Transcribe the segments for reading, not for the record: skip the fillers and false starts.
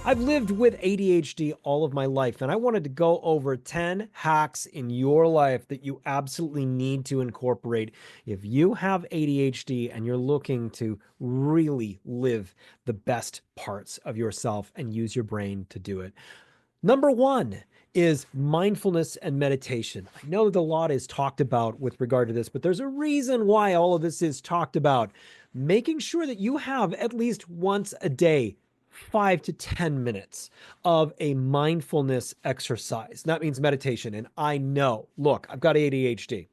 I've lived with ADHD all of my life, and I wanted to go over 10 hacks in your life that you absolutely need to incorporate if you have ADHD and you're looking to really live the best parts of yourself and use your brain to do it. Number one is mindfulness and meditation. I know that a lot is talked about with regard to this, but there's a reason why all of this is talked about. Making sure that you have at least once a day 5 to 10 minutes of a mindfulness exercise. That means meditation. And I know, look, I've got ADHD.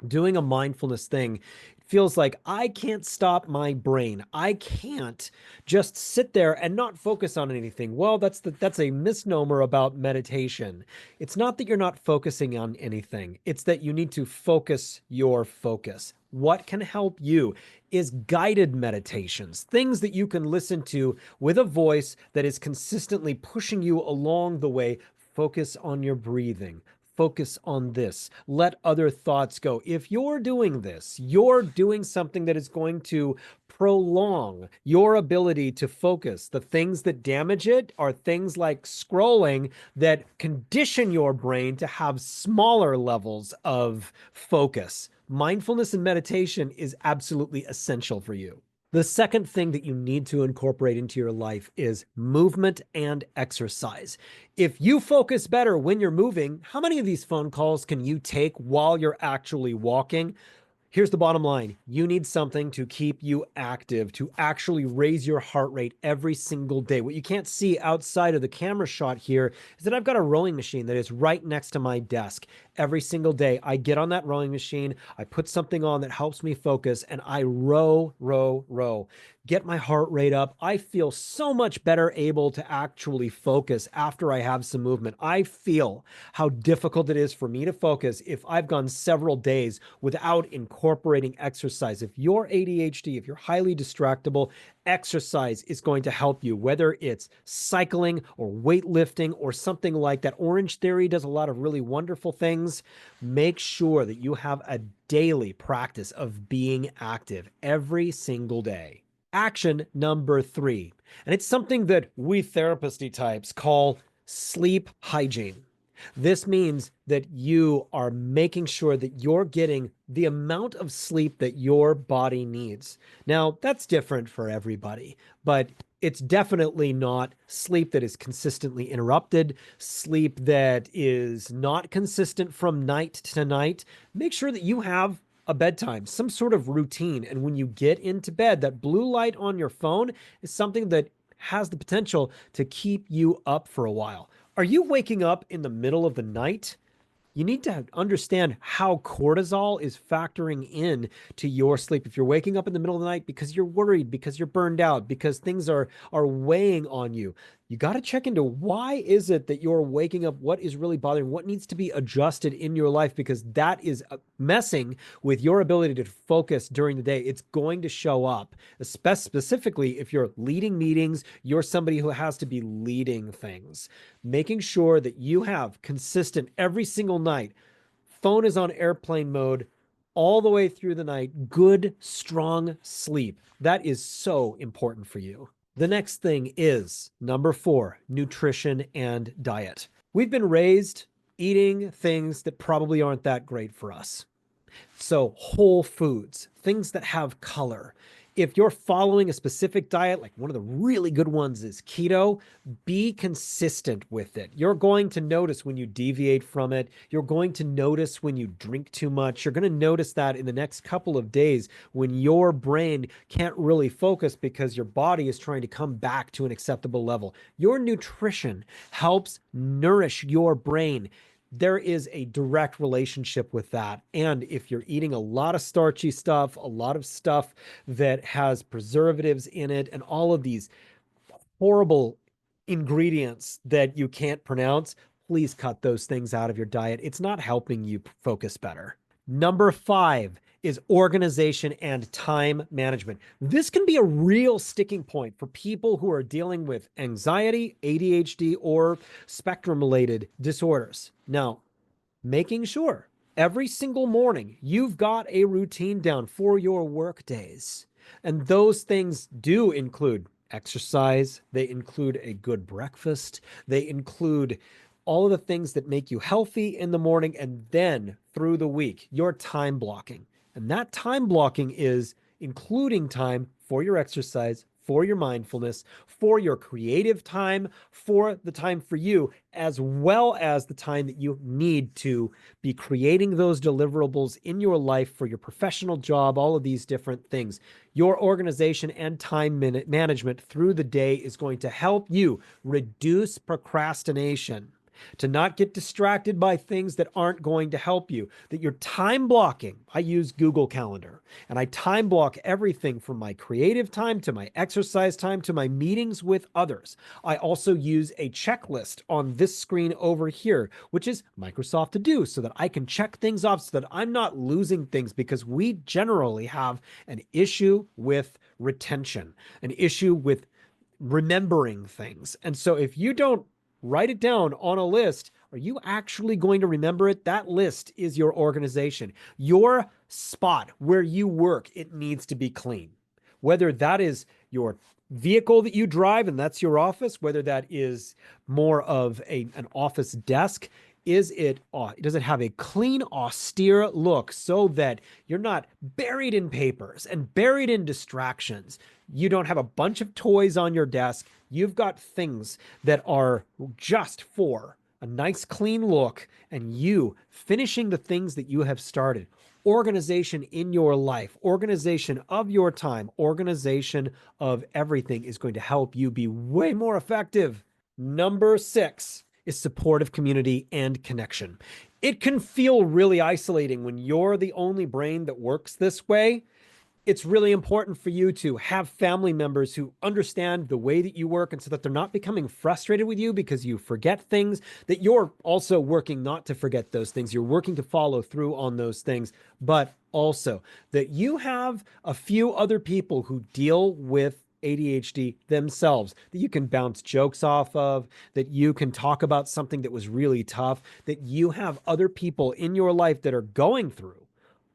Doing a mindfulness thing feels like I can't stop my brain. I can't just sit there and not focus on anything. Well, that's a misnomer about meditation. It's not that you're not focusing on anything. It's that you need to focus your focus. What can help you is guided meditations, things that you can listen to with a voice that is consistently pushing you along the way. Focus on your breathing. Focus on this. Let other thoughts go. If you're doing this, you're doing something that is going to prolong your ability to focus. The things that damage it are things like scrolling that condition your brain to have smaller levels of focus. Mindfulness and meditation is absolutely essential for you. The second thing that you need to incorporate into your life is movement and exercise. If you focus better when you're moving, how many of these phone calls can you take while you're actually walking? Here's the bottom line. You need something to keep you active, to actually raise your heart rate every single day. What you can't see outside of the camera shot here is that I've got a rowing machine that is right next to my desk. Every single day, I get on that rowing machine, I put something on that helps me focus, and I row, row, row. Get my heart rate up. I feel so much better able to actually focus after I have some movement. I feel how difficult it is for me to focus if I've gone several days without incorporating exercise. If you're ADHD, if you're highly distractible, exercise is going to help you, whether it's cycling or weightlifting or something like that. Orange Theory does a lot of really wonderful things. Make sure that you have a daily practice of being active every single day. Action number 3, and it's something that we therapist types call sleep hygiene. This means that you are making sure that you're getting the amount of sleep that your body needs. Now, that's different for everybody, but it's definitely not sleep that is consistently interrupted, sleep that is not consistent from night to night. Make sure that you have a bedtime, some sort of routine. And when you get into bed, that blue light on your phone is something that has the potential to keep you up for a while. Are you waking up in the middle of the night? You need to understand how cortisol is factoring in to your sleep. If you're waking up in the middle of the night because you're worried, because you're burned out, because things are weighing on you, you got to check into why is it that you're waking up? What is really bothering? What needs to be adjusted in your life? Because that is messing with your ability to focus during the day. It's going to show up, specifically if you're leading meetings, you're somebody who has to be leading things. Making sure that you have consistent every single night. Phone is on airplane mode all the way through the night. Good, strong sleep. That is so important for you. The next thing is number 4, nutrition and diet. We've been raised eating things that probably aren't that great for us. So whole foods, things that have color. If you're following a specific diet, like one of the really good ones is keto, be consistent with it. You're going to notice when you deviate from it. You're going to notice when you drink too much. You're going to notice that in the next couple of days when your brain can't really focus because your body is trying to come back to an acceptable level. Your nutrition helps nourish your brain. There is a direct relationship with that. And if you're eating a lot of starchy stuff, a lot of stuff that has preservatives in it, and all of these horrible ingredients that you can't pronounce, please cut those things out of your diet. It's not helping you focus better. Number 5 is organization and time management. This can be a real sticking point for people who are dealing with anxiety, ADHD, or spectrum-related disorders. Now, making sure every single morning you've got a routine down for your work days. And those things do include exercise, they include a good breakfast, they include all of the things that make you healthy in the morning, and then through the week, your time blocking. And that time blocking is including time for your exercise, for your mindfulness, for your creative time, for the time for you, as well as the time that you need to be creating those deliverables in your life for your professional job, all of these different things. Your organization and time management through the day is going to help you reduce procrastination, to not get distracted by things that aren't going to help you, that you're time blocking. I use Google Calendar, and I time block everything from my creative time to my exercise time to my meetings with others. I also use a checklist on this screen over here, which is Microsoft To Do, so that I can check things off so that I'm not losing things, because we generally have an issue with retention, an issue with remembering things. And so if you don't write it down on a list, are you actually going to remember it? That list is your organization. Your spot where you work, it needs to be clean. Whether that is your vehicle that you drive and that's your office, whether that is more of an office desk, does it have a clean, austere look so that you're not buried in papers and buried in distractions? You don't have a bunch of toys on your desk. You've got things that are just for a nice, clean look and you finishing the things that you have started. Organization in your life, organization of your time, organization of everything is going to help you be way more effective. Number 6 is supportive community and connection. It can feel really isolating when you're the only brain that works this way. It's really important for you to have family members who understand the way that you work, and so that they're not becoming frustrated with you because you forget things, that you're also working not to forget those things. You're working to follow through on those things, but also that you have a few other people who deal with ADHD themselves, that you can bounce jokes off of, that you can talk about something that was really tough, that you have other people in your life that are going through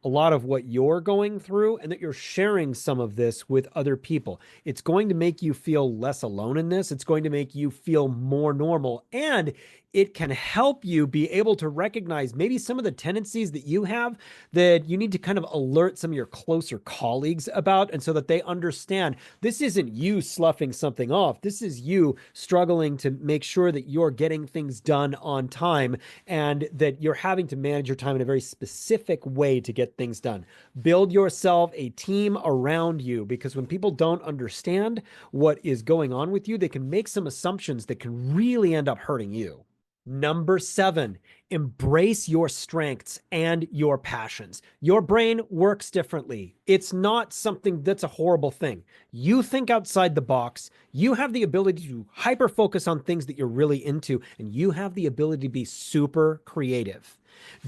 a lot of what you're going through, and that you're sharing some of this with other people. It's going to make you feel less alone in this. It's going to make you feel more normal, and it can help you be able to recognize maybe some of the tendencies that you have that you need to kind of alert some of your closer colleagues about, and so that they understand this isn't you sloughing something off. This is you struggling to make sure that you're getting things done on time, and that you're having to manage your time in a very specific way to get things done. Build yourself a team around you, because when people don't understand what is going on with you, they can make some assumptions that can really end up hurting you. Number 7, embrace your strengths and your passions. Your brain works differently. It's not something that's a horrible thing. You think outside the box. You have the ability to hyper focus on things that you're really into, and you have the ability to be super creative.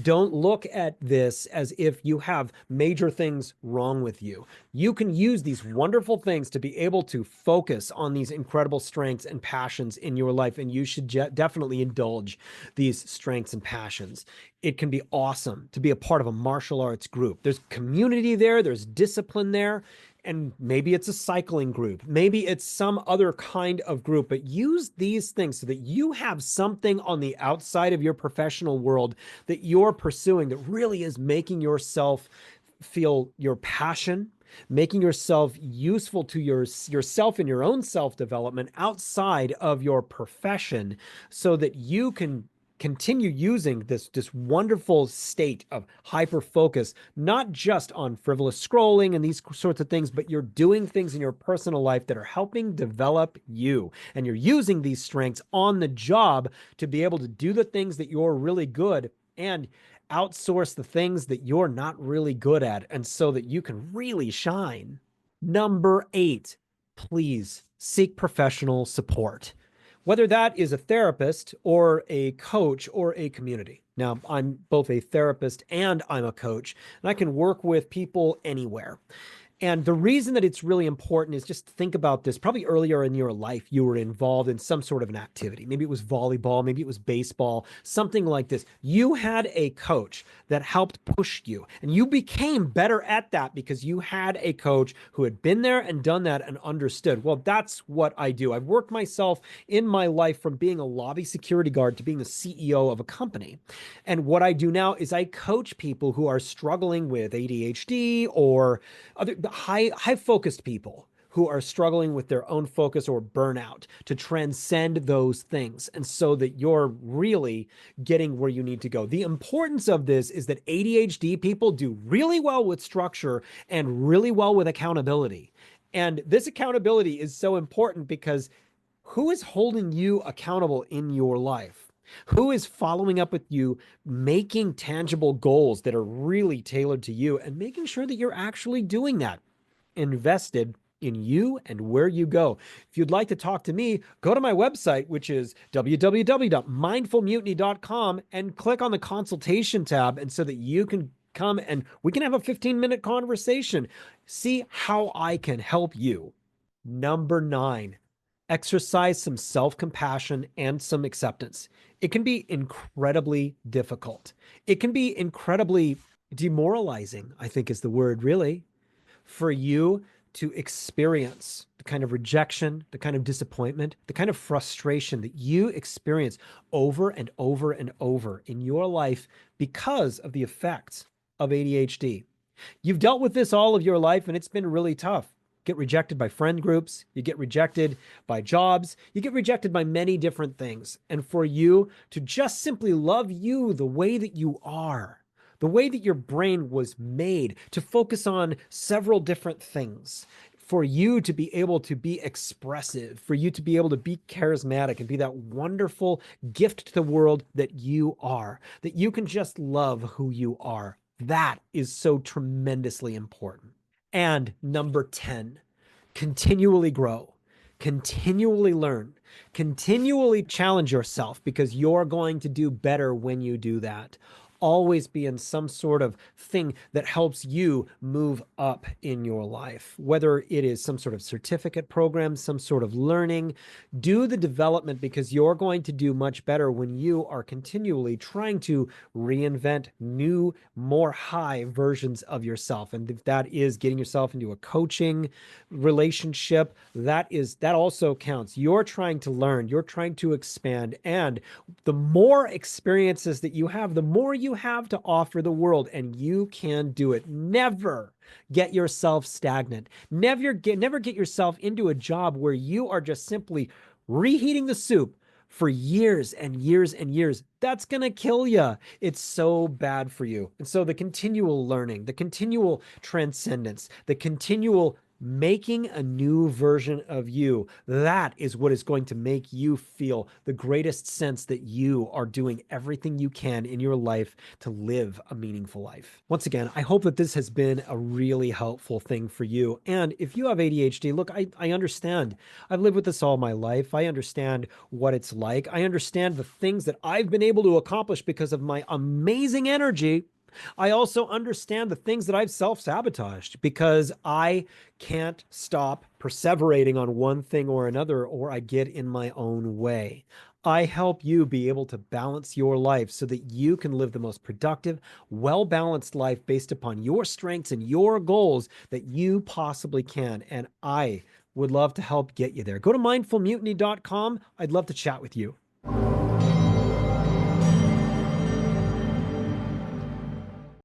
Don't look at this as if you have major things wrong with you. You can use these wonderful things to be able to focus on these incredible strengths and passions in your life, and you should definitely indulge these strengths and passions. It can be awesome to be a part of a martial arts group. There's community there, there's discipline there. And maybe it's a cycling group. Maybe it's some other kind of group, but use these things so that you have something on the outside of your professional world that you're pursuing that really is making yourself feel your passion, making yourself useful to yourself and your own self-development outside of your profession, so that you can continue using this wonderful state of hyper focus, not just on frivolous scrolling and these sorts of things, but you're doing things in your personal life that are helping develop you. And you're using these strengths on the job to be able to do the things that you're really good and outsource the things that you're not really good at, and so that you can really shine. Number 8, please seek professional support, whether that is a therapist or a coach or a community. Now, I'm both a therapist and I'm a coach, and I can work with people anywhere. And the reason that it's really important is just think about this. Probably earlier in your life, you were involved in some sort of an activity. Maybe it was volleyball, maybe it was baseball, something like this. You had a coach that helped push you, and you became better at that because you had a coach who had been there and done that and understood. Well, that's what I do. I've worked myself in my life from being a lobby security guard to being the CEO of a company. And what I do now is I coach people who are struggling with ADHD or other high focused people who are struggling with their own focus or burnout to transcend those things. And so that you're really getting where you need to go. The importance of this is that ADHD people do really well with structure and really well with accountability. And this accountability is so important because who is holding you accountable in your life? Who is following up with you, making tangible goals that are really tailored to you and making sure that you're actually doing that? Invested in you and where you go. If you'd like to talk to me, go to my website, which is www.mindfulmutiny.com, and click on the consultation tab, and so that you can come and we can have a 15-minute conversation. See how I can help you. Number 9, exercise some self-compassion and some acceptance. It can be incredibly difficult. It can be incredibly demoralizing, I think is the word, really, for you to experience the kind of rejection, the kind of disappointment, the kind of frustration that you experience over and over and over in your life because of the effects of ADHD. You've dealt with this all of your life, and it's been really tough. Get rejected by friend groups, you get rejected by jobs, you get rejected by many different things. And for you to just simply love you the way that you are, the way that your brain was made to focus on several different things, for you to be able to be expressive, for you to be able to be charismatic and be that wonderful gift to the world that you are, that you can just love who you are. That is so tremendously important. And number 10, continually grow, continually learn, continually challenge yourself, because you're going to do better when you do that. Always be in some sort of thing that helps you move up in your life, whether it is some sort of certificate program, some sort of learning. Do the development, because you're going to do much better when you are continually trying to reinvent new, more high versions of yourself. And if that is getting yourself into a coaching relationship, that also counts. You're trying to learn, you're trying to expand, and the more experiences that you have, the more you have to offer the world, and you can do it. Never get yourself stagnant. Never get yourself into a job where you are just simply reheating the soup for years and years and years. That's going to kill you. It's so bad for you. And so the continual learning, the continual transcendence, the continual making a new version of you, that is what is going to make you feel the greatest sense that you are doing everything you can in your life to live a meaningful life. Once again, I hope that this has been a really helpful thing for you. And if you have ADHD, look, I understand. I've lived with this all my life. I understand what it's like. I understand the things that I've been able to accomplish because of my amazing energy. I also understand the things that I've self-sabotaged because I can't stop perseverating on one thing or another, or I get in my own way. I help you be able to balance your life so that you can live the most productive, well-balanced life based upon your strengths and your goals that you possibly can. And I would love to help get you there. Go to mindfulmutiny.com. I'd love to chat with you.